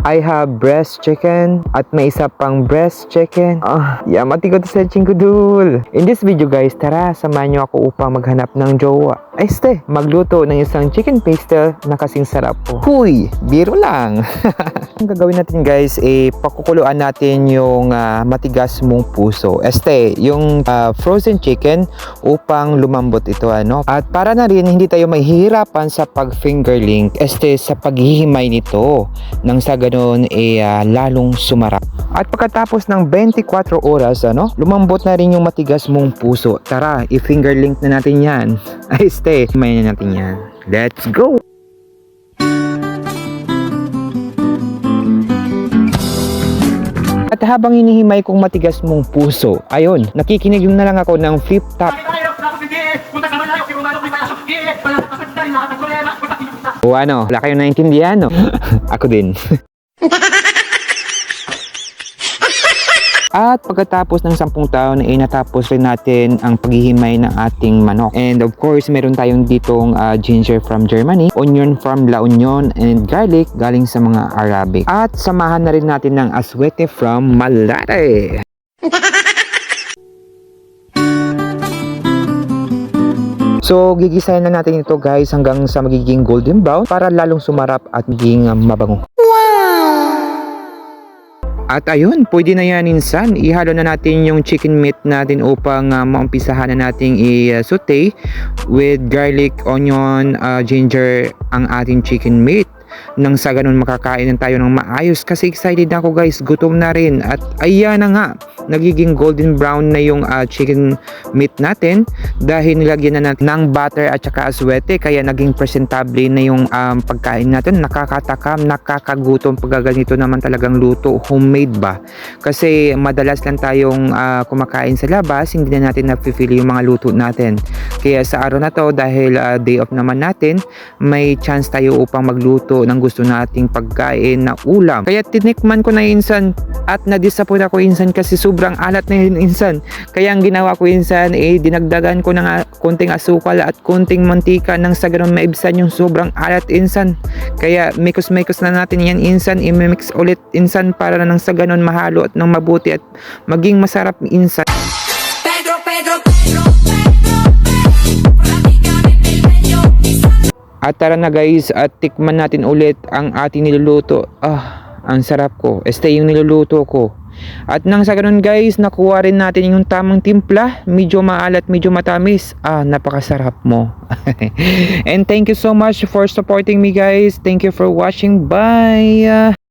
I have breast chicken at may isa pang breast chicken. Yamati ko to sa chingkudul. In this video guys, tara samahan nyo ako upang maghanap ng jowa. Magluto ng isang chicken pastel na kasing sarap po. Huy, biro lang. Ang gagawin natin guys, pakukuluan natin yung matigas mong puso. Yung frozen chicken upang lumambot ito ano. At para na rin hindi tayo mahihirapan sa pag-fingerling, sa paghihimay nito nang sa ganun lalong sumarap. At pagkatapos ng 24 oras lumambot na rin yung matigas mong puso. Tara, i-fingerlink na natin yan. Himayin na natin yan. Let's go! At habang hinihimay kong matigas mong puso, ayun, nakikinig na lang ako ng flip top. O wala kayong naintindihan, no? Ako din. At pagkatapos ng 10 taon natapos rin natin ang paghihimay ng ating manok. And of course, meron tayong ditong ginger from Germany, onion from La Union, and garlic galing sa mga Arabic. At samahan na rin natin ng aswete from Malate. So, gigisahin na natin ito guys hanggang sa magiging golden brown para lalong sumarap at magiging mabango. At ayun, pwede na yan insan. Ihalo na natin yung chicken meat natin upang maumpisahan na nating i-saute with garlic, onion, ginger ang ating chicken meat. Nang sa ganun makakain tayo ng maayos kasi excited na ako guys, gutom na rin. At ayan na nga, nagiging golden brown na yung chicken meat natin dahil nilagyan na natin ng butter at saka aswete, kaya naging presentable na yung pagkain natin. Nakakatakam, nakakagutom pag ganito naman talagang luto, homemade ba? Kasi madalas lang tayong kumakain sa labas, hindi na natin napipili yung mga luto natin. Kaya sa araw na to, dahil day off naman natin, may chance tayo upang magluto ng gusto nating pagkain na ulam. Kaya tinikman ko na insan at na-disappoint ako insan kasi sobrang alat na yun insan. Kaya ang ginawa ko insan dinagdagan ko ng konting asukal at konting mantika nang sa ganun maibsan yung sobrang alat insan. Kaya mikos-mikos na natin yan insan, i-mix ulit insan para nang sa ganun mahalo at nang mabuti at maging masarap insan. At tara na guys, at tikman natin ulit ang ating niluluto. Ang sarap ko. Yung niluluto ko. At nang sa ganun guys, nakuha rin natin yung tamang timpla. Medyo maalat, medyo matamis. Napakasarap mo. And thank you so much for supporting me guys. Thank you for watching. Bye!